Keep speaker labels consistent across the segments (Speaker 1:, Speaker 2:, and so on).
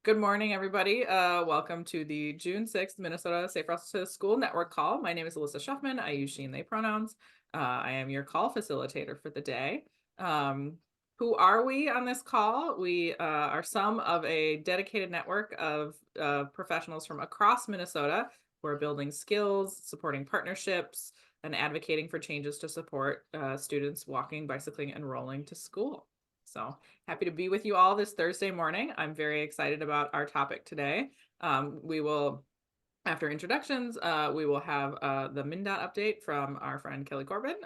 Speaker 1: Good morning, everybody. Welcome to the June 6th Minnesota Safe Routes to School Network call. My name is Elissa Schuffman. I use she and they pronouns. I am your call facilitator for the day. Who are we on this call? We are some of a dedicated network of professionals from across Minnesota who are building skills, supporting partnerships, and advocating for changes to support students walking, bicycling, and rolling to school. So happy to be with you all this Thursday morning. I'm very excited about our topic today. We will, after introductions, we will have the MNDOT update from our friend Kelly Corbin.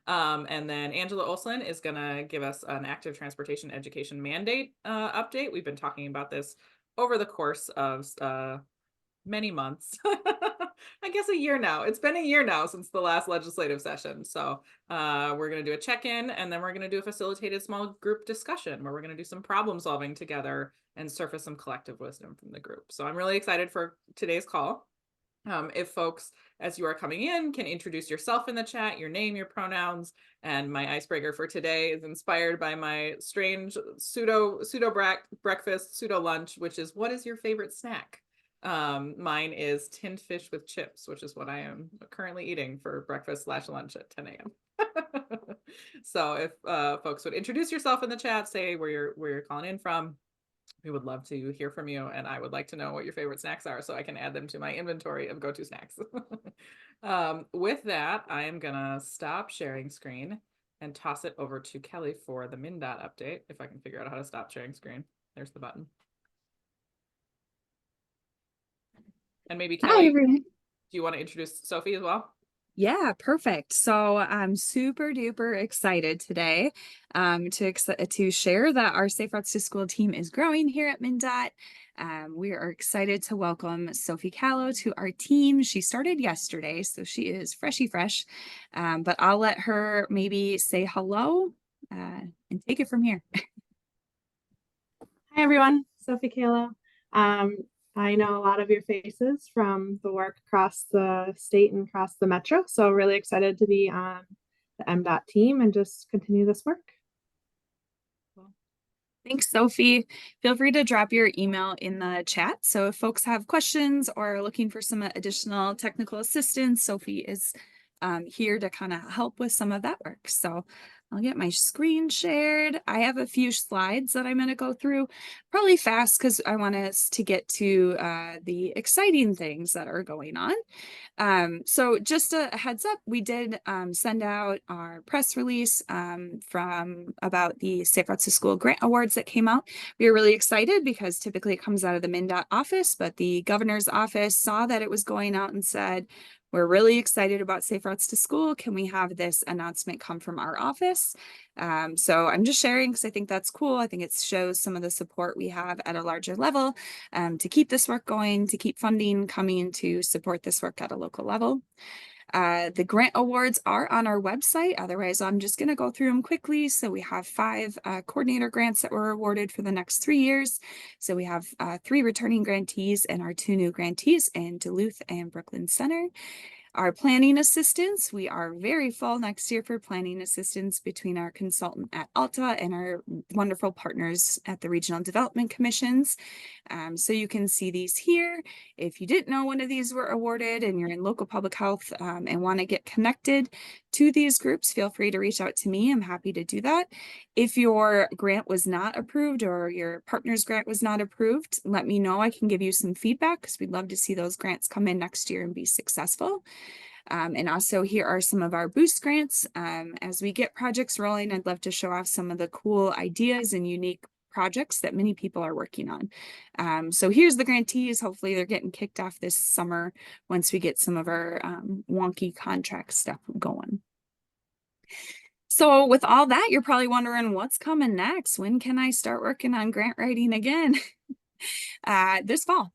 Speaker 1: And then Angela Olson is going to give us an active transportation education mandate update. We've been talking about this over the course of many months. I guess a year now. It's been a year now since the last legislative session. So we're going to do a check-in, and then we're going to do a facilitated small group discussion where we're going to do some problem solving together and surface some collective wisdom from the group. So I'm really excited for today's call. If folks, as you are coming in, can introduce yourself in the chat, your name, your pronouns, and my icebreaker for today is inspired by my strange pseudo breakfast, pseudo lunch, which is, what is your favorite snack? Mine is tinned fish with chips, which is what I am currently eating for breakfast / lunch at 10 a.m. So if folks would introduce yourself in the chat, say where you're calling in from, we would love to hear from you, and I would like to know what your favorite snacks are so I can add them to my inventory of go-to snacks. With that, I am gonna stop sharing screen and toss it over to Kelly for the MNDOT update, if I can figure out how to stop sharing screen. There's the button. And maybe
Speaker 2: Hi,
Speaker 1: Kelly,
Speaker 2: everyone.
Speaker 1: do you want to introduce Sophie as well?
Speaker 2: Yeah, perfect. So I'm super duper excited today to share that our Safe Routes to School team is growing here at MNDOT. We are excited to welcome Sophie Callow to our team. She started yesterday, so she is freshy fresh, but I'll let her maybe say hello and take it from here.
Speaker 3: Hi, everyone. Sophie Kalo. I know a lot of your faces from the work across the state and across the metro. So really excited to be on the MDOT team and just continue this work.
Speaker 2: Thanks, Sophie. Feel free to drop your email in the chat. So if folks have questions or are looking for some additional technical assistance, Sophie is here to kind of help with some of that work. So I'll get my screen shared. I have a few slides that I'm going to go through probably fast because I want us to get to the exciting things that are going on. So just a heads up, we did send out our press release from about the Safe Routes to School grant awards that came out. We were really excited because typically it comes out of the MNDOT office, but the governor's office saw that it was going out and said, we're really excited about Safe Routes to School. Can we have this announcement come from our office? So I'm just sharing because I think that's cool. I think it shows some of the support we have at a larger level to keep this work going, to keep funding coming to support this work at a local level. The grant awards are on our website. Otherwise, I'm just going to go through them quickly. So we have 5 coordinator grants that were awarded for the next 3 years. So we have 3 returning grantees and our 2 new grantees in Duluth and Brooklyn Center. Our planning assistance, we are very full next year for planning assistance between our consultant at Alta and our wonderful partners at the Regional Development Commissions. So you can see these here. If you didn't know one of these were awarded and you're in local public health and want to get connected to these groups, feel free to reach out to me. I'm happy to do that. If your grant was not approved or your partner's grant was not approved, let me know. I can give you some feedback because we'd love to see those grants come in next year and be successful. And also here are some of our boost grants. As we get projects rolling, I'd love to show off some of the cool ideas and unique projects that many people are working on. So here's the grantees. Hopefully they're getting kicked off this summer once we get some of our wonky contract stuff going. So with all that, you're probably wondering what's coming next. When can I start working on grant writing again? This fall.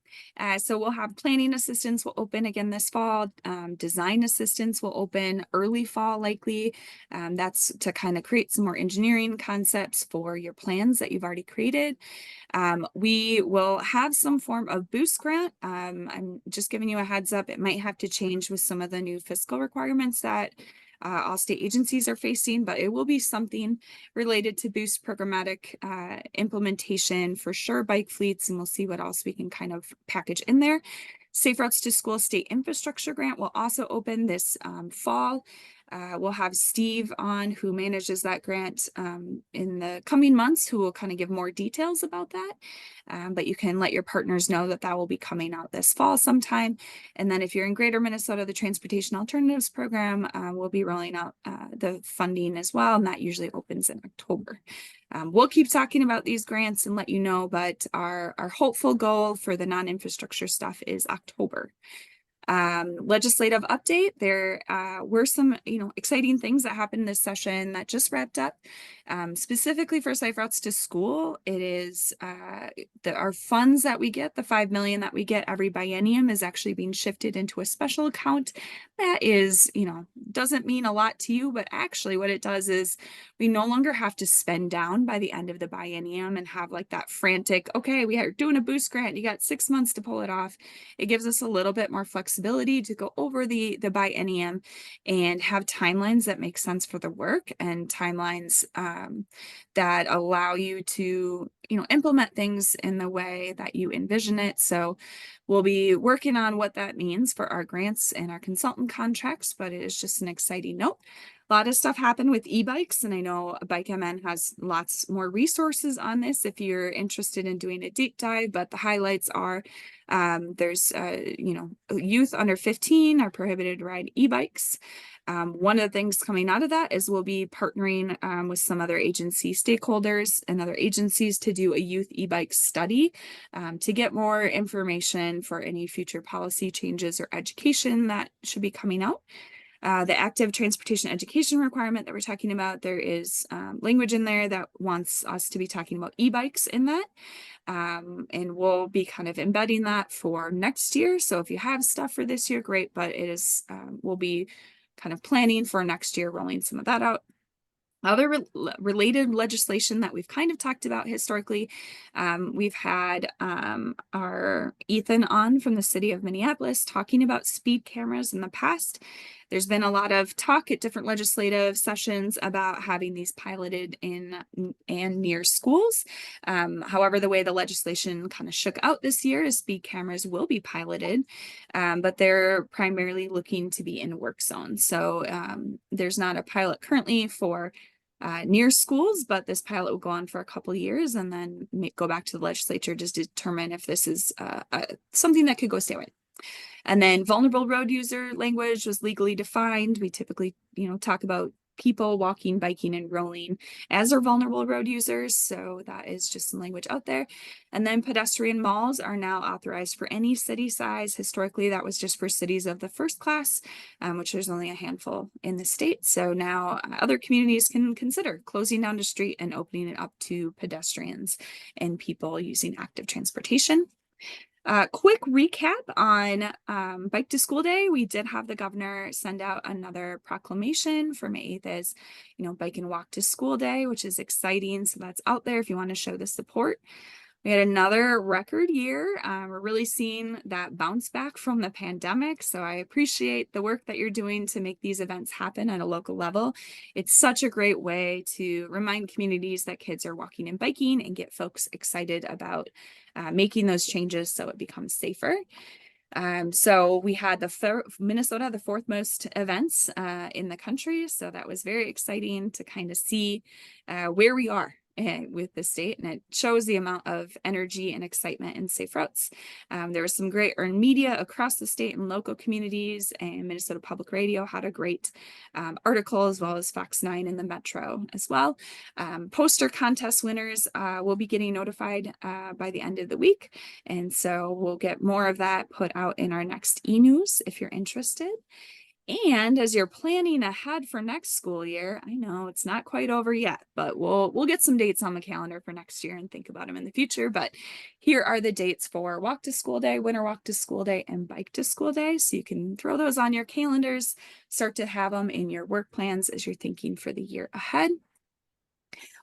Speaker 2: So we'll have planning assistance will open again this fall. Design assistance will open early fall likely. That's to kind of create some more engineering concepts for your plans that you've already created. We will have some form of boost grant. I'm just giving you a heads up. It might have to change with some of the new fiscal requirements that all state agencies are facing, but it will be something related to boost programmatic implementation for sure, bike fleets, and we'll see what else we can kind of package in there. Safe Routes to School State Infrastructure Grant will also open this fall. We'll have Steve on, who manages that grant, in the coming months, who will kind of give more details about that. But you can let your partners know that that will be coming out this fall sometime. And then if you're in Greater Minnesota, the Transportation Alternatives Program will be rolling out the funding as well, and that usually opens in October. We'll keep talking about these grants and let you know, but our hopeful goal for the non-infrastructure stuff is October. Legislative update. There were some, exciting things that happened this session that just wrapped up. Specifically for Safe Routes to School, it is our funds that we get, the $5 million that we get every biennium, is actually being shifted into a special account. That is, doesn't mean a lot to you, but actually what it does is we no longer have to spend down by the end of the biennium and have like that frantic, okay, we are doing a boost grant, you got 6 months to pull it off. It gives us a little bit more flexibility to go over the biennium and have timelines that make sense for the work, and timelines that allow you to implement things in the way that you envision it. So we'll be working on what that means for our grants and our consultant contracts, but it is just an exciting note. A lot of stuff happened with e-bikes, and I know Bike MN has lots more resources on this if you're interested in doing a deep dive, but the highlights are there's youth under 15 are prohibited to ride e-bikes. One of the things coming out of that is we'll be partnering with some other agency stakeholders and other agencies to do a youth e-bike study to get more information for any future policy changes or education that should be coming out. The active transportation education requirement that we're talking about, there is language in there that wants us to be talking about e-bikes in that. And we'll be kind of embedding that for next year. So if you have stuff for this year, great, but it is, we'll be kind of planning for next year, rolling some of that out. Other related legislation that we've kind of talked about historically, we've had our Ethan on from the city of Minneapolis talking about speed cameras in the past. There's been a lot of talk at different legislative sessions about having these piloted in and near schools. However, the way the legislation kind of shook out this year is speed cameras will be piloted, but they're primarily looking to be in work zones. So there's not a pilot currently for near schools, but this pilot will go on for a couple of years and then go back to the legislature to determine if this is something that could go statewide. And then vulnerable road user language was legally defined. We typically, talk about people walking, biking, and rolling as our vulnerable road users. So that is just some language out there. And then pedestrian malls are now authorized for any city size. Historically, that was just for cities of the first class, which there's only a handful in the state. So now other communities can consider closing down the street and opening it up to pedestrians and people using active transportation. Quick recap on Bike to School Day. We did have the governor send out another proclamation for May 8th as, Bike and Walk to School Day, which is exciting. So that's out there if you want to show the support. We had another record year. We're really seeing that bounce back from the pandemic. So I appreciate the work that you're doing to make these events happen at a local level. It's such a great way to remind communities that kids are walking and biking and get folks excited about making those changes so it becomes safer. So we had Minnesota, the fourth most events in the country. So that was very exciting to kind of see where we are with the state, and it shows the amount of energy and excitement in Safe Routes. There was some great earned media across the state and local communities, and Minnesota Public Radio had a great article, as well as Fox 9 in the Metro as well. Poster contest winners will be getting notified by the end of the week, and so we'll get more of that put out in our next e-news if you're interested. And as you're planning ahead for next school year, I know it's not quite over yet, but we'll get some dates on the calendar for next year and think about them in the future. But here are the dates for Walk to School Day, Winter Walk to School Day, and Bike to School Day. So you can throw those on your calendars, start to have them in your work plans as you're thinking for the year ahead.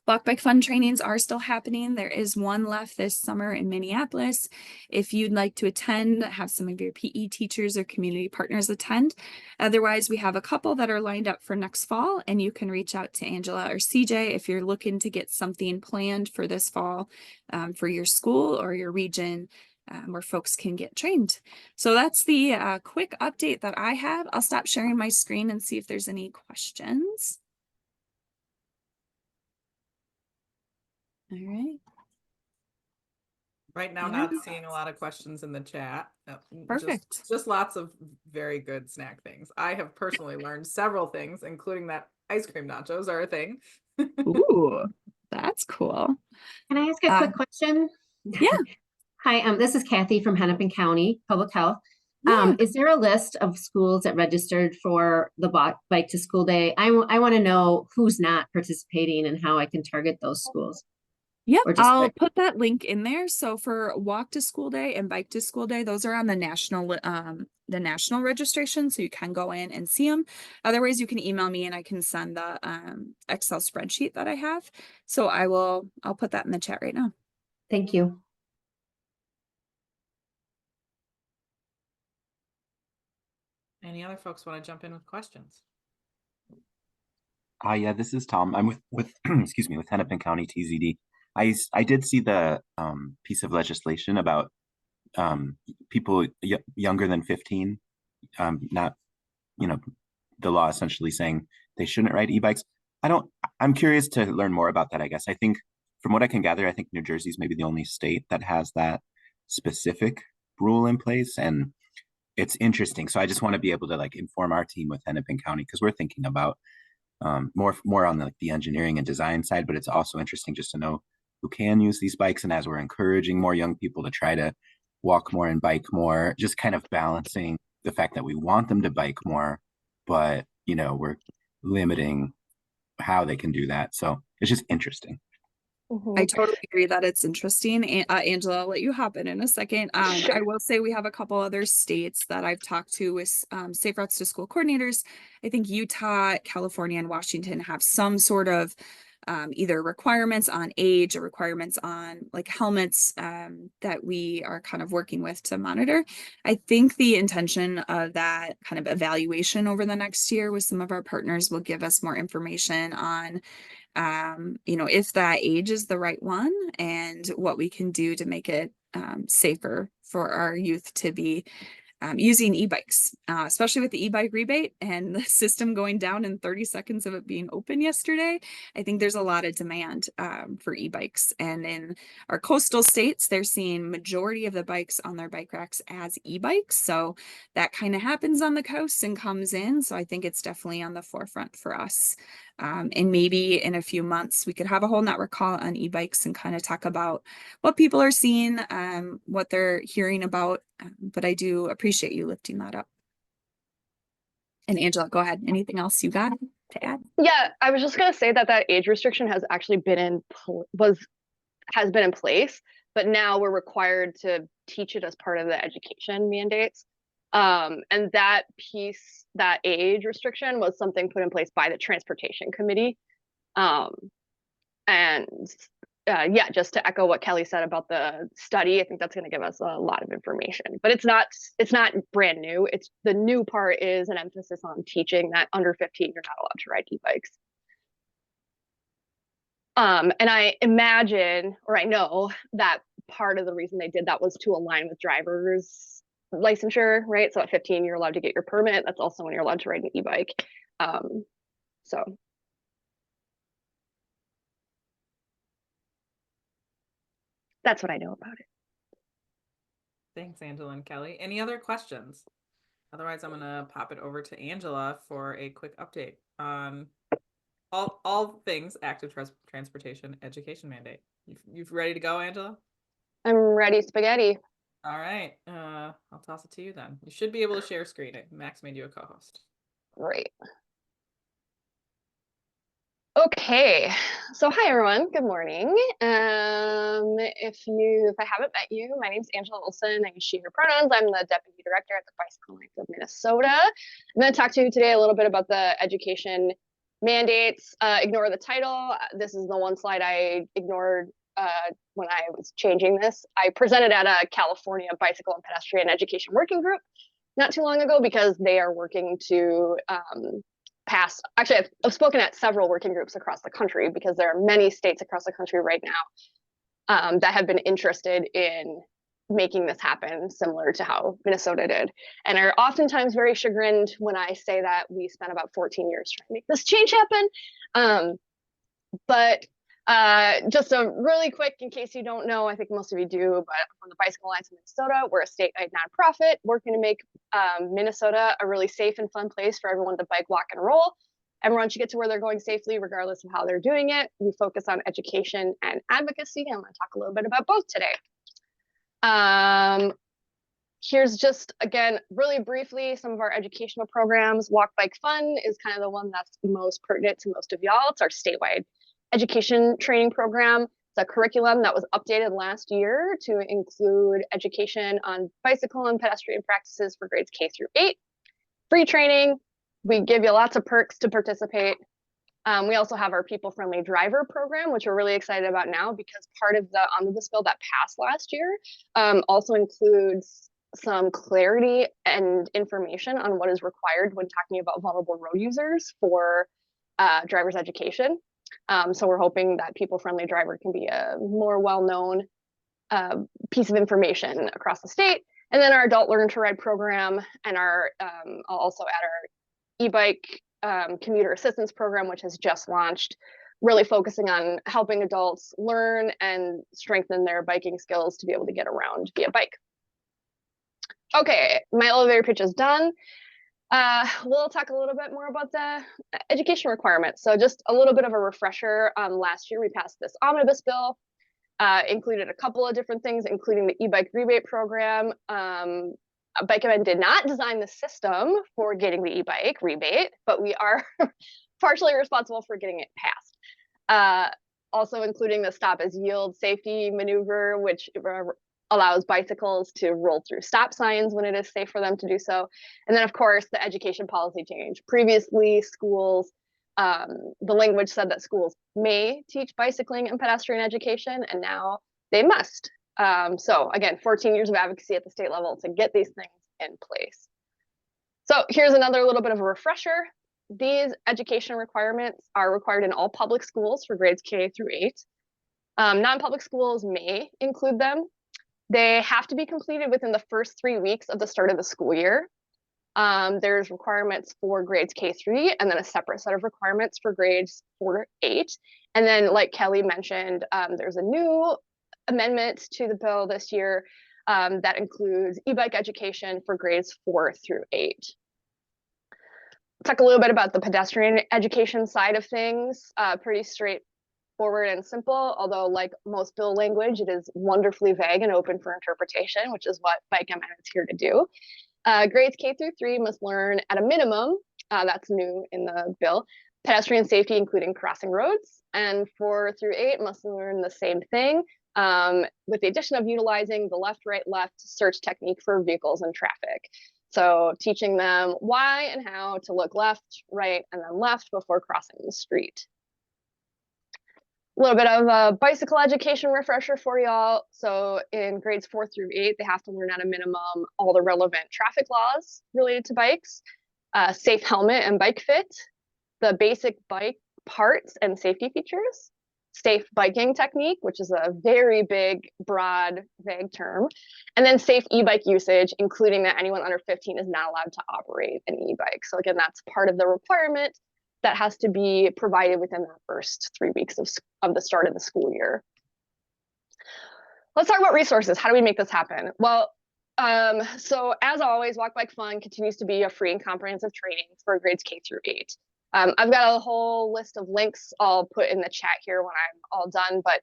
Speaker 2: Walk Bike Fun trainings are still happening. There is one left this summer in Minneapolis. If you'd like to attend, have some of your PE teachers or community partners attend. Otherwise, we have a couple that are lined up for next fall, and you can reach out to Angela or CJ if you're looking to get something planned for this fall for your school or your region. Where folks can get trained. So that's the quick update that I have. I'll stop sharing my screen and see if there's any questions. All right.
Speaker 1: Right now, not seeing a lot of questions in the chat.
Speaker 2: Perfect.
Speaker 1: Just lots of very good snack things. I have personally learned several things, including that ice cream nachos are a thing.
Speaker 2: Ooh, that's cool.
Speaker 4: Can I ask a quick question?
Speaker 2: Yeah.
Speaker 4: Hi, this is Kathy from Hennepin County Public Health.
Speaker 2: Yeah.
Speaker 4: Is there a list of schools that registered for the Bike to School Day? I want to know who's not participating and how I can target those schools.
Speaker 2: Yep,
Speaker 4: Or just
Speaker 2: I'll put that link in there. So for Walk to School Day and Bike to School Day, those are on the national registration, so you can go in and see them. Otherwise, you can email me and I can send the Excel spreadsheet that I have. So I'll put that in the chat right now.
Speaker 4: Thank you.
Speaker 1: Any other folks want to jump in with questions?
Speaker 5: Yeah, this is Tom. I'm with excuse me, with Hennepin County TZD. I did see the piece of legislation about people younger than 15, not, the law essentially saying they shouldn't ride e-bikes. I'm curious to learn more about that, I guess. I think from what I can gather, I think New Jersey's maybe the only state that has that specific rule in place, and it's interesting. So I just want to be able to inform our team with Hennepin County, because we're thinking about more on the engineering and design side, but it's also interesting just to know who can use these bikes. And as we're encouraging more young people to try to walk more and bike more, just kind of balancing the fact that we want them to bike more, but we're limiting how they can do that. So it's just interesting.
Speaker 2: I totally agree that it's interesting. Angela, I'll let you hop in a second.
Speaker 4: Sure.
Speaker 2: I will say we have a couple other states that I've talked to with Safe Routes to School coordinators. I think Utah, California, and Washington have some sort of either requirements on age or requirements on helmets that we are kind of working with to monitor. I think the intention of that kind of evaluation over the next year with some of our partners will give us more information on if that age is the right one and what we can do to make it safer for our youth to be using e-bikes, especially with the e-bike rebate and the system going down in 30 seconds of it being open yesterday. I think there's a lot of demand for e-bikes, and in our coastal states, they're seeing majority of the bikes on their bike racks as e-bikes. So that kind of happens on the coast and comes in. So I think it's definitely on the forefront for us. And maybe in a few months, we could have a whole network call on e-bikes and kind of talk about what people are seeing, what they're hearing about. But I do appreciate you lifting that up. And Angela, go ahead. Anything else you got to add?
Speaker 6: Yeah, I was just going to say that age restriction has actually been has been in place, but now we're required to teach it as part of the education mandates. And that piece, that age restriction, was something put in place by the Transportation Committee. Yeah, just to echo what Kelly said about the study, I think that's going to give us a lot of information. But it's not brand new. It's the new part is an emphasis on teaching that under 15 you're not allowed to ride e-bikes. And I imagine, or I know that part of the reason they did that was to align with drivers' licensure, right? So at 15, you're allowed to get your permit. That's also when you're allowed to ride an e-bike. So. That's what I know about it.
Speaker 1: Thanks, Angela and Kelly. Any other questions? Otherwise, I'm going to pop it over to Angela for a quick update on all things active transportation education mandate. You ready to go, Angela?
Speaker 6: I'm ready, spaghetti.
Speaker 1: All right. I'll toss it to you then. You should be able to share screen. Max made you a co-host.
Speaker 6: Great. Okay, so hi everyone, good morning. If I haven't met you, my name is Angela Wilson. I use she, her pronouns. I'm the Deputy Director at the Bicycle Alliance of Minnesota. I'm going to talk to you today a little bit about the education Mandates, ignore the title. This is the one slide I ignored when I was changing this. I presented at a California Bicycle and Pedestrian Education Working Group not too long ago because they are working to pass. Actually, I've spoken at several working groups across the country because there are many states across the country right now that have been interested in making this happen, similar to how Minnesota did, and are oftentimes very chagrined when I say that we spent about 14 years trying to make this change happen. But just a really quick, in case you don't know, I think most of you do, but from the Bicycle Alliance of Minnesota, we're a statewide nonprofit working to make Minnesota a really safe and fun place for everyone to bike, walk, and roll. Everyone should get to where they're going safely, regardless of how they're doing it. We focus on education and advocacy. I'm going to talk a little bit about both today. Here's just, again, really briefly, some of our educational programs. Walk, Bike, Fun is kind of the one that's most pertinent to most of y'all. It's our statewide education training program. It's a curriculum that was updated last year to include education on bicycle and pedestrian practices for grades K through 8. Free training. We give you lots of perks to participate. We also have our people-friendly driver program, which we're really excited about now because part of the omnibus bill that passed last year also includes some clarity and information on what is required when talking about vulnerable road users for driver's education. So we're hoping that people-friendly driver can be a more well-known piece of information across the state. And then our adult learn to ride program and our I'll also add our e-bike commuter assistance program, which has just launched, really focusing on helping adults learn and strengthen their biking skills to be able to get around via bike. Okay, my elevator pitch is done. We'll talk a little bit more about the education requirements. So just a little bit of a refresher. Last year we passed this omnibus bill, included a couple of different things, including the e-bike rebate program. Bike MN did not design the system for getting the e-bike rebate, but we are partially responsible for getting it passed. Also including the stop as yield safety maneuver, which allows bicycles to roll through stop signs when it is safe for them to do so. And then of course, the education policy change. Previously, schools, the language said that schools may teach bicycling and pedestrian education, and now they must. So again, 14 years of advocacy at the state level to get these things in place. So here's another little bit of a refresher. These education requirements are required in all public schools for grades K through 8. Non-public schools may include them. They have to be completed within the first 3 weeks of the start of the school year. There's requirements for grades K through 8, and then a separate set of requirements for grades 4 to 8. And then, like Kelly mentioned, there's a new amendment to the bill this year that includes e-bike education for grades 4 through 8. Talk a little bit about the pedestrian education side of things. Pretty straightforward and simple, although like most bill language, it is wonderfully vague and open for interpretation, which is what Bike MN is here to do. Grades K through 3 must learn at a minimum, that's new in the bill, pedestrian safety, including crossing roads, and 4 through 8 must learn the same thing, with the addition of utilizing the left, right, left search technique for vehicles and traffic. So teaching them why and how to look left, right, and then left before crossing the street. A little bit of a bicycle education refresher for y'all. So in grades 4 through 8, they have to learn at a minimum all the relevant traffic laws related to bikes, safe helmet and bike fit, the basic bike parts and safety features, safe biking technique, which is a very big, broad, vague term, and then safe e-bike usage, including that anyone under 15 is not allowed to operate an e-bike. So again, that's part of the requirement that has to be provided within that first 3 weeks of the start of the school year. Let's talk about resources. How do we make this happen? Well, so as always, Walk, Bike, Fun continues to be a free and comprehensive training for grades K through 8. I've got a whole list of links I'll put in the chat here when I'm all done, but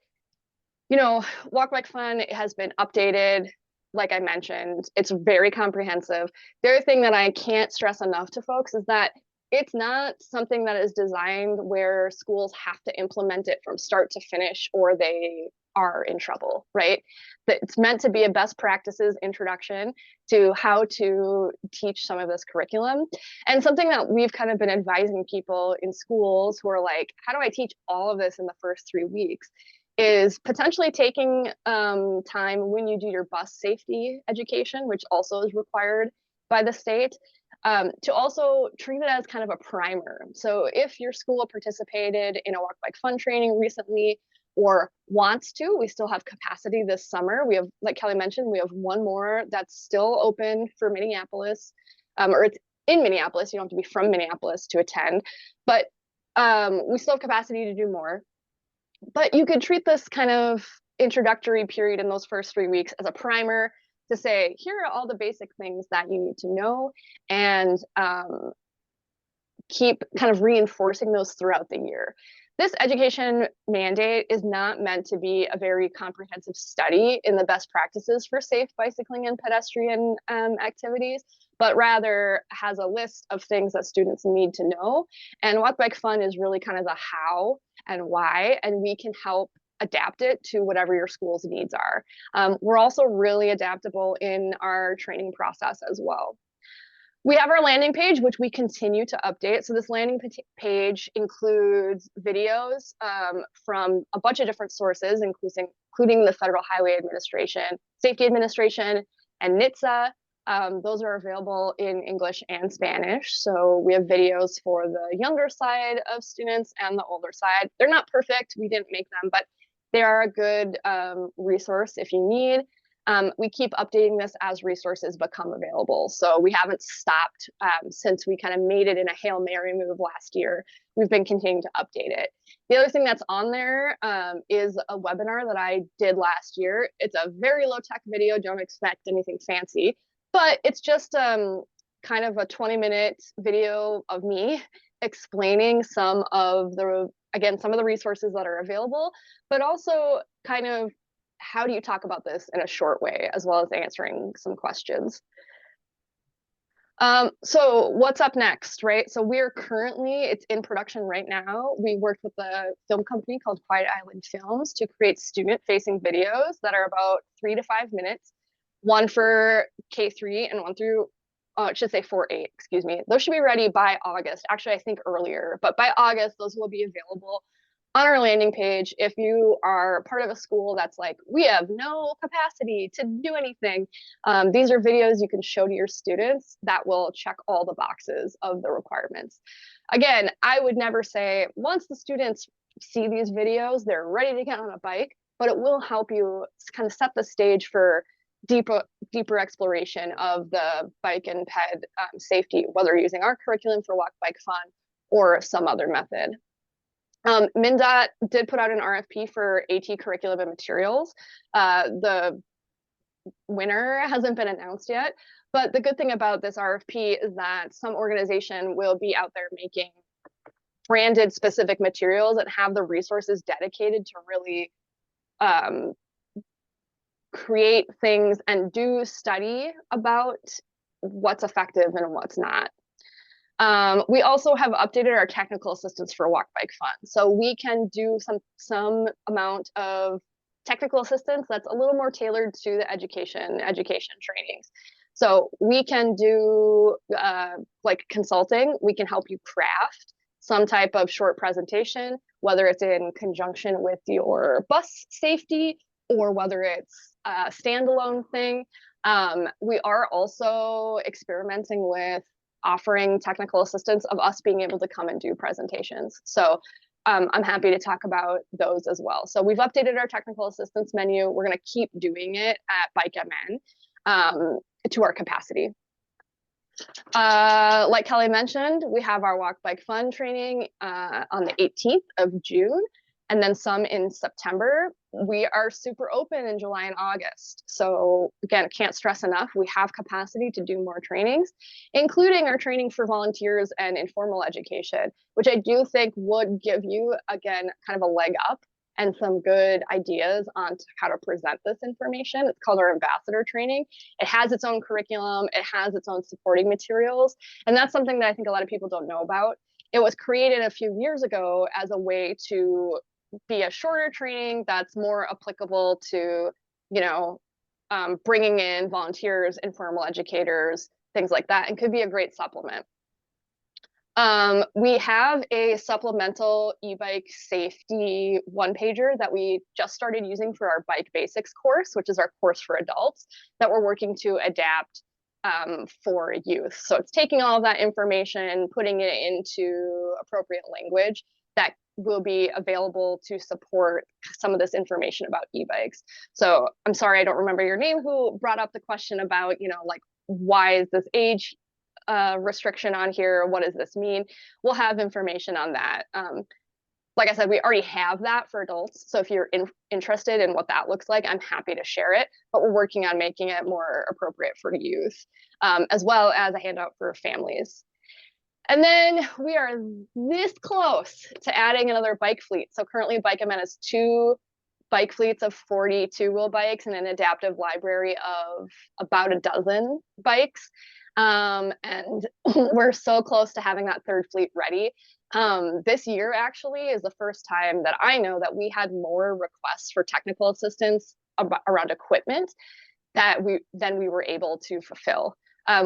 Speaker 6: you know, Walk, Bike, Fun has been updated. Like I mentioned, it's very comprehensive. The other thing that I can't stress enough to folks is that it's not something that is designed where schools have to implement it from start to finish, or they are in trouble, right? That it's meant to be a best practices introduction to how to teach some of this curriculum. And something that we've kind of been advising people in schools who are like, how do I teach all of this in the first 3 weeks? Is potentially taking time when you do your bus safety education, which also is required by the state, to also treat it as kind of a primer. So if your school participated in a walk bike fun training recently or wants to, we still have capacity this summer. We have, like Kelly mentioned, we have one more that's still open for Minneapolis, or it's in Minneapolis. You don't have to be from Minneapolis to attend, but we still have capacity to do more. But you could treat this kind of introductory period in those first 3 weeks as a primer to say, here are all the basic things that you need to know, and keep kind of reinforcing those throughout the year. This education mandate is not meant to be a very comprehensive study in the best practices for safe bicycling and pedestrian activities, but rather has a list of things that students need to know. And Walk Bike Fun is really kind of the how and why, and we can help adapt it to whatever your school's needs are. We're also really adaptable in our training process as well. We have our landing page, which we continue to update. So this landing page includes videos from a bunch of different sources, including the Federal Highway Administration, Safety Administration, and NHTSA. Those are available in English and Spanish. So we have videos for the younger side of students and the older side. They're not perfect, we didn't make them, but they are a good resource if you need. We keep updating this as resources become available. So we haven't stopped since we kind of made it in a Hail Mary move last year. We've been continuing to update it. The other thing that's on there is a webinar that I did last year. It's a very low tech video, don't expect anything fancy, but it's just kind of a 20-minute video of me explaining some of the resources that are available, but also kind of how do you talk about this in a short way, as well as answering some questions. So what's up next, right? So we're currently, it's in production right now. We worked with a film company called Quiet Island Films to create student-facing videos that are about 3 to 5 minutes, one for K3 and one through, it should say 4-8, excuse me. Those should be ready by August. Actually, I think earlier, but by August, those will be available on our landing page. If you are part of a school that's like, we have no capacity to do anything, these are videos you can show to your students that will check all the boxes of the requirements. Again, I would never say once the students see these videos, they're ready to get on a bike, but it will help you kind of set the stage for deeper exploration of the bike and ped safety, whether you're using our curriculum for Walk Bike Fun or some other method. MNDOT did put out an RFP for AT curriculum and materials. The winner hasn't been announced yet, but the good thing about this RFP is that some organization will be out there making branded specific materials and have the resources dedicated to really create things and do study about what's effective and what's not. We also have updated our technical assistance for Walk Bike Fun. So we can do some amount of technical assistance that's a little more tailored to the education trainings. So we can do like consulting. We can help you craft some type of short presentation, whether it's in conjunction with your bus safety or whether it's a standalone thing. We are also experimenting with offering technical assistance of us being able to come and do presentations. So I'm happy to talk about those as well. So we've updated our technical assistance menu. We're going to keep doing it at Bike MN to our capacity. Like Kelly mentioned, we have our Walk Bike Fun training on the 18th of June, and then some in September. We are super open in July and August. So again, can't stress enough, we have capacity to do more trainings, including our training for volunteers and informal education, which I do think would give you, again, kind of a leg up and some good ideas on how to present this information. It's called our ambassador training. It has its own curriculum, it has its own supporting materials, and that's something that I think a lot of people don't know about. It was created a few years ago as a way to be a shorter training that's more applicable to, you know, bringing in volunteers, informal educators, things like that, and could be a great supplement. We have a supplemental e-bike safety one-pager that we just started using for our bike basics course, which is our course for adults that we're working to adapt for youth. So it's taking all of that information, putting it into appropriate language that will be available to support some of this information about e-bikes. So I'm sorry, I don't remember your name, who brought up the question about, you know, like, why is this age restriction on here? What does this mean? We'll have information on that. Like I said, we already have that for adults. So if you're interested in what that looks like, I'm happy to share it, but we're working on making it more appropriate for youth, as well as a handout for families. And then we are this close to adding another bike fleet. So currently Bike MN has 2 bike fleets of 40 two-wheel bikes and an adaptive library of about a dozen bikes. And we're so close to having that 3rd fleet ready. This year actually is the first time that I know that we had more requests for technical assistance around equipment than we were able to fulfill,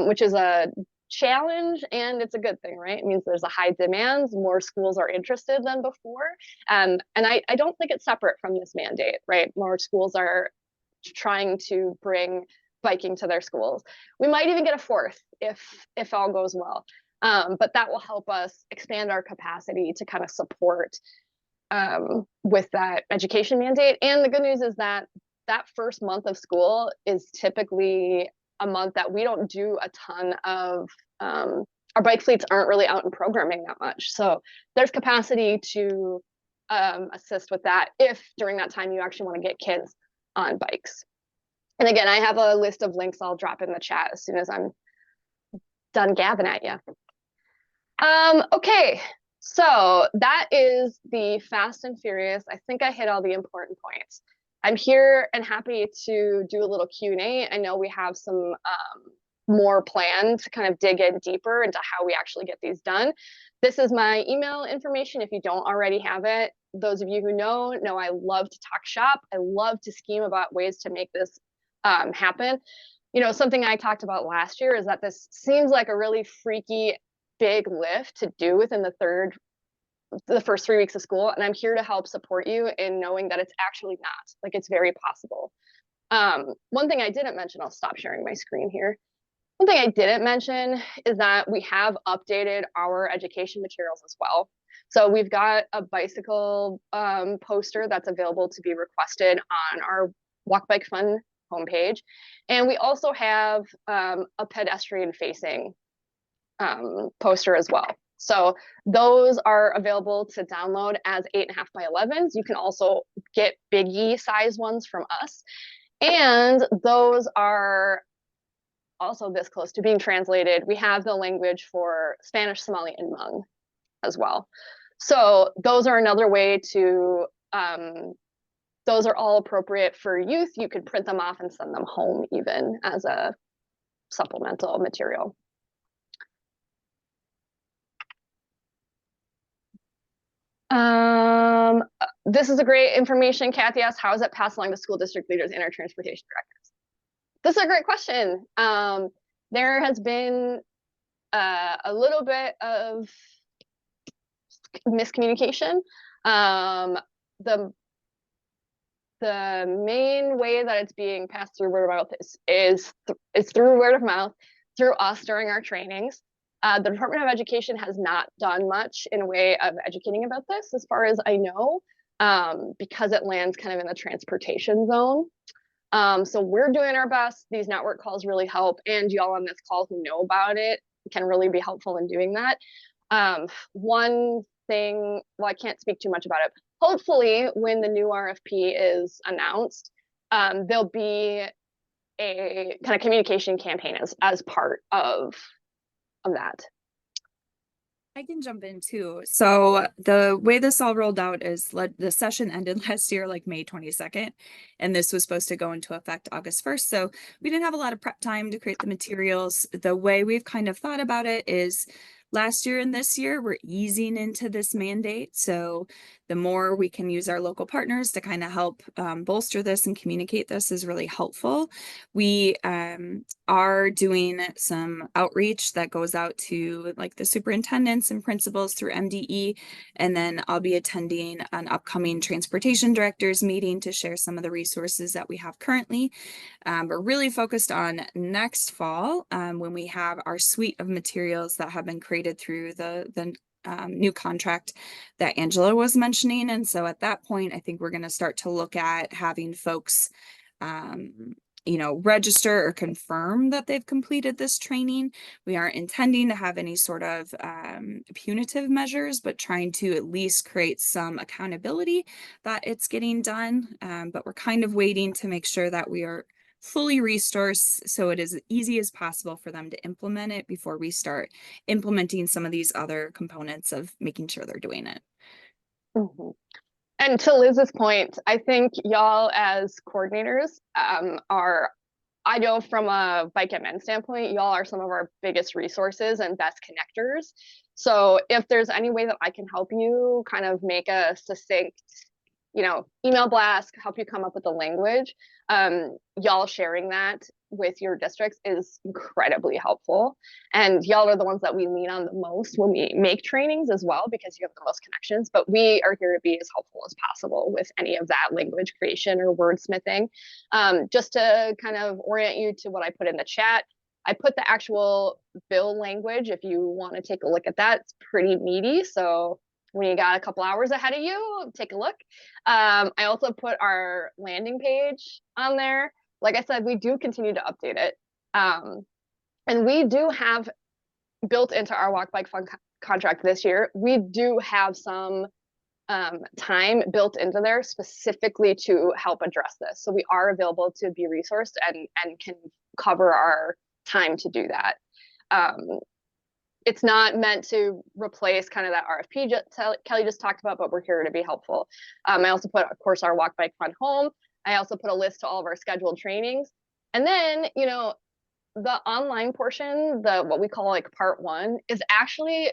Speaker 6: which is a challenge, and it's a good thing, right? It means there's a high demand, more schools are interested than before. And I don't think it's separate from this mandate, right? More schools are trying to bring biking to their schools. We might even get a 4th if all goes well. But that will help us expand our capacity to kind of support with that education mandate. And the good news is that that first month of school is typically a month that we don't do a ton of, our bike fleets aren't really out in programming that much. So there's capacity to assist with that if during that time you actually want to get kids on bikes. And again, I have a list of links I'll drop in the chat as soon as I'm done gabbing at you. Okay, so that is the fast and furious. I think I hit all the important points. I'm here and happy to do a little Q&A. I know we have some more planned to kind of dig in deeper into how we actually get these done. This is my email information if you don't already have it. Those of you who know I love to talk shop. I love to scheme about ways to make this happen. You know, something I talked about last year is that this seems like a really freaky big lift to do within the first 3 weeks of school, and I'm here to help support you in knowing that it's actually not. Like, it's very possible. One thing I didn't mention, I'll stop sharing my screen here. One thing I didn't mention is that we have updated our education materials as well. So we've got a bicycle poster that's available to be requested on our Walk Bike Fun homepage. And we also have a pedestrian facing poster as well. So those are available to download as 8.5 by 11s. You can also get biggie size ones from us. And those are also this close to being translated. We have the language for Spanish, Somali, and Hmong as well. So those are another way to, those are all appropriate for youth. You could print them off and send them home even as a supplemental material. This is a great information. Kathy asked, how is it passed along to school district leaders and our transportation directors? This is a great question. There has been a little bit of miscommunication. The main way that it's being passed through word of mouth is through word of mouth, through us during our trainings. The Department of Education has not done much in a way of educating about this, as far as I know, because it lands kind of in the transportation zone. So we're doing our best. These network calls really help, and y'all on this call who know about it can really be helpful in doing that. One thing, well, I can't speak too much about it. Hopefully, when the new RFP is announced, there'll be a kind of communication campaign as part of that.
Speaker 2: I can jump in too. So the way this all rolled out is the session ended last year, like May 22nd, and this was supposed to go into effect August 1st. So we didn't have a lot of prep time to create the materials. The way we've kind of thought about it is last year and this year, we're easing into this mandate. So The more we can use our local partners to kind of help bolster this and communicate this is really helpful. We are doing some outreach that goes out to like the superintendents and principals through MDE. And then I'll be attending an upcoming transportation directors meeting to share some of the resources that we have currently. We're really focused on next fall when we have our suite of materials that have been created through the new contract that Angela was mentioning. And so at that point, I think we're going to start to look at having folks register or confirm that they've completed this training. We aren't intending to have any sort of punitive measures, but trying to at least create some accountability that it's getting done. But we're kind of waiting to make sure that we are fully resourced so it is as easy as possible for them to implement it before we start implementing some of these other components of making sure they're doing it.
Speaker 6: Mm-hmm. And to Liz's point, I think y'all as coordinators I know from a Bike MN standpoint, y'all are some of our biggest resources and best connectors. So if there's any way that I can help you kind of make a succinct, email blast, help you come up with the language, y'all sharing that with your districts is incredibly helpful. And y'all are the ones that we lean on the most when we make trainings as well, because you have the most connections, but we are here to be as helpful as possible with any of that language creation or wordsmithing. Just to kind of orient you to what I put in the chat, I put the actual bill language. If you want to take a look at that, it's pretty meaty. So when you got a couple hours ahead of you, take a look. I also put our landing page on there. Like I said, we do continue to update it. And we do have built into our Walk Bike Fun contract this year, we do have some time built into there specifically to help address this. So we are available to be resourced and can cover our time to do that. It's not meant to replace kind of that RFP Kelly just talked about, but we're here to be helpful. I also put, of course, our Walk Bike Fun home. I also put a list to all of our scheduled trainings. And then, the online portion, what we call like part 1, is actually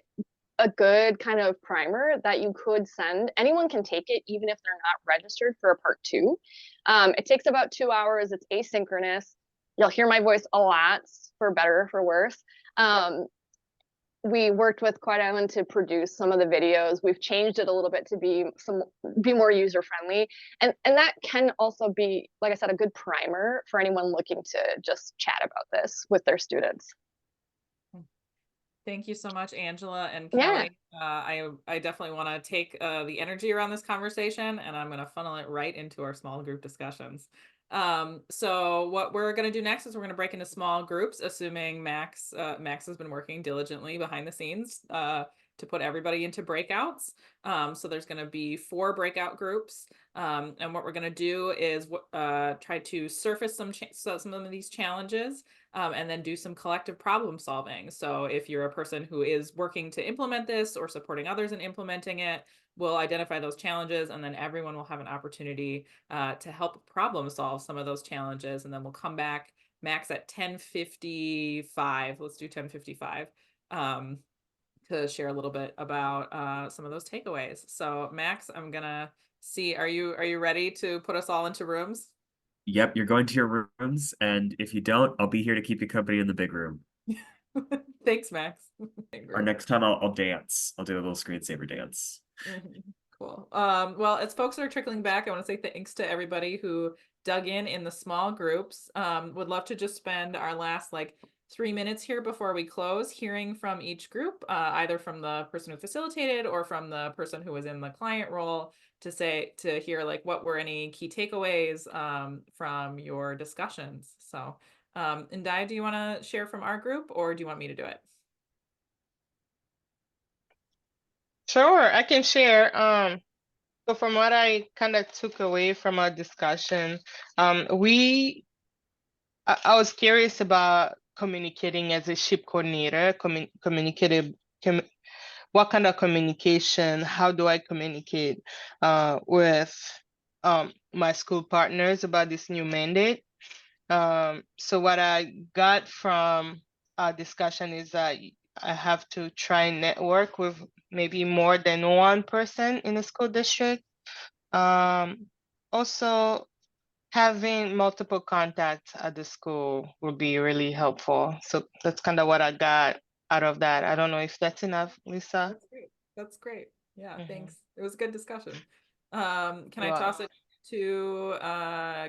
Speaker 6: a good kind of primer that you could send. Anyone can take it, even if they're not registered for a part 2. It takes about 2 hours. It's asynchronous. You'll hear my voice a lot, for better or for worse. We worked with Quiet Island to produce some of the videos. We've changed it a little bit to be more user friendly, and that can also be, like I said, a good primer for anyone looking to just chat about this with their students.
Speaker 1: Thank you so much, Angela and Kelly. I definitely want to take the energy around this conversation, and I'm going to funnel it right into our small group discussions. So what we're going to do next is we're going to break into small groups, assuming Max has been working diligently behind the scenes to put everybody into breakouts. So there's going to be 4 breakout groups. And what we're going to do is try to surface some of these challenges and then do some collective problem solving. So if you're a person who is working to implement this or supporting others in implementing it, we'll identify those challenges, and then everyone will have an opportunity to help problem solve some of those challenges. And then we'll come back, Max, at 10:55. Let's do 10:55 to share a little bit about some of those takeaways. So Max, I'm gonna see, are you ready to put us all into rooms?
Speaker 7: Yep, you're going to your rooms, and if you don't, I'll be here to keep you company in the big room.
Speaker 1: Thanks, Max.
Speaker 7: Or next time I'll dance. I'll do a little screensaver dance.
Speaker 1: Cool. Well, as folks are trickling back, I want to say thanks to everybody who dug in the small groups. Would love to just spend our last 3 minutes here before we close hearing from each group, either from the person who facilitated or from the person who was in the client role, to hear what were any key takeaways from your discussions. So Ndai, do you want to share from our group, or do you want me to do it?
Speaker 8: Sure, I can share. So from what I kind of took away from our discussion, I was curious about communicating as a SHIP coordinator, what kind of communication, how do I communicate with my school partners about this new mandate? So what I got from our discussion is that I have to try network with maybe more than one person in the school district. Also, having multiple contacts at the school would be really helpful. So that's kind of what I got out of that. I don't know if that's enough, Lisa.
Speaker 1: That's great. That's great. Yeah,
Speaker 8: Mhm.
Speaker 1: thanks. It was a good discussion. Can I
Speaker 8: Wow.
Speaker 1: toss it to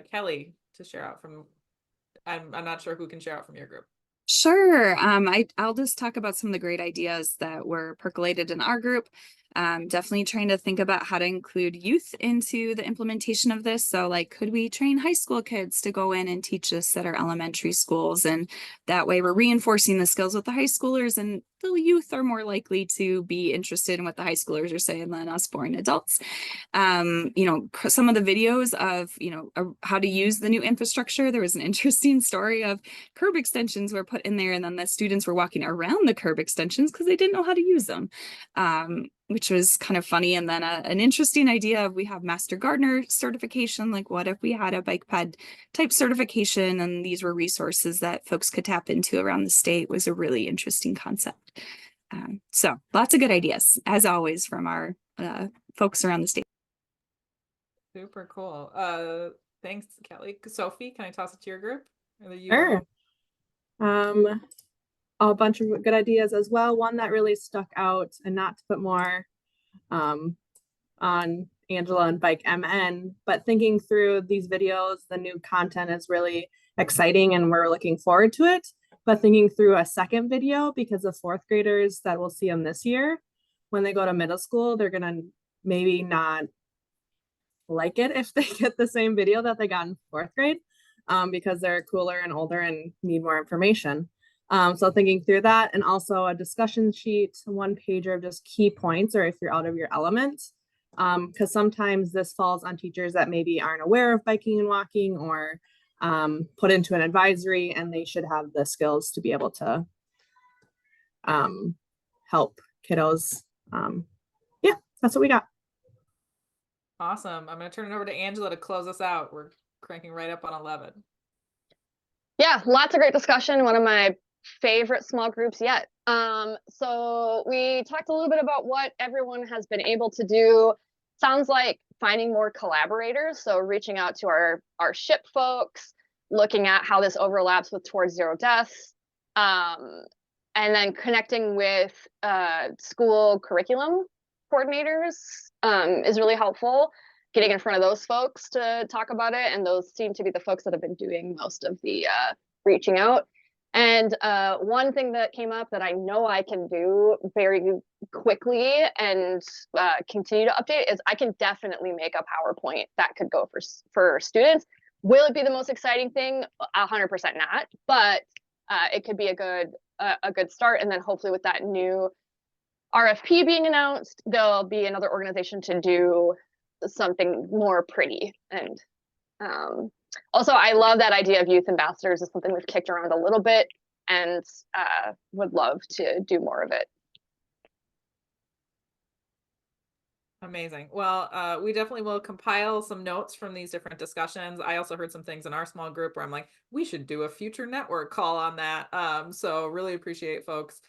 Speaker 1: Kelly to share out from, I'm not sure who can share out from your group.
Speaker 2: Sure. I'll just talk about some of the great ideas that were percolated in our group. Definitely trying to think about how to include youth into the implementation of this. So like, could we train high school kids to go in and teach this at our elementary schools? And that way we're reinforcing the skills with the high schoolers, and the youth are more likely to be interested in what the high schoolers are saying than us boring adults. Some of the videos of, how to use the new infrastructure. There was an interesting story of curb extensions were put in there, and then the students were walking around the curb extensions because they didn't know how to use them, which was kind of funny. And then an interesting idea of, we have Master Gardener certification. Like, what if we had a bike ped type certification, and these were resources that folks could tap into around the state? Was a really interesting concept. So lots of good ideas, as always, from our folks around the state.
Speaker 1: Super cool. Thanks, Kelly. Sophie, can I toss it to your group?
Speaker 3: Sure. A bunch of good ideas as well. One that really stuck out, and not to put more on Angela and Bike MN, but thinking through these videos, the new content is really exciting and we're looking forward to it. But thinking through a second video, because the fourth graders that we'll see them this year, when they go to middle school, they're gonna maybe not like it if they get the same video that they got in fourth grade, because they're cooler and older and need more information. So thinking through that, and also a discussion sheet, one pager of just key points, or if you're out of your element, because sometimes this falls on teachers that maybe aren't aware of biking and walking, or put into an advisory, and they should have the skills to be able to help kiddos. Yeah, that's what we got.
Speaker 1: Awesome. I'm going to turn it over to Angela to close us out. We're cranking right up on 11.
Speaker 6: Yeah, lots of great discussion. One of my favorite small groups yet. So we talked a little bit about what everyone has been able to do. Sounds like finding more collaborators. So reaching out to our SHIP folks, looking at how this overlaps with Towards Zero Deaths, and then connecting with school curriculum coordinators is really helpful. Getting in front of those folks to talk about it, and those seem to be the folks that have been doing most of the reaching out. And one thing that came up that I know I can do very quickly and continue to update is I can definitely make a PowerPoint that could go for students. Will it be the most exciting thing? 100% not, but it could be a good start. And then hopefully with that new RFP being announced, there'll be another organization to do something more pretty. And also, I love that idea of youth ambassadors. Is something we've kicked around a little bit, and would love to do more of it.
Speaker 1: Amazing. Well, we definitely will compile some notes from these different discussions. I also heard some things in our small group where I'm like, we should do a future network call on that. So really appreciate folks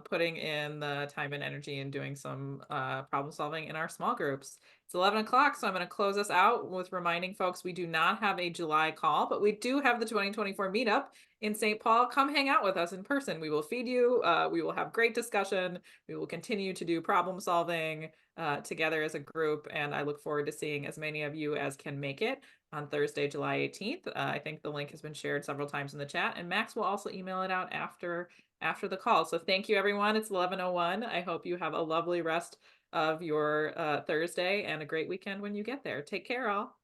Speaker 1: putting in the time and energy and doing some problem solving in our small groups. It's 11 o'clock, so I'm going to close us out with reminding folks we do not have a July call, but we do have the 2024 meetup in St. Paul. Come hang out with us in person. We will feed you. We will have great discussion. We will continue to do problem solving together as a group, and I look forward to seeing as many of you as can make it on Thursday, July 18th. I think the link has been shared several times in the chat, and Max will also email it out after the call. So thank you, everyone. It's 11:01. I hope you have a lovely rest of your Thursday and a great weekend when you get there. Take care, all.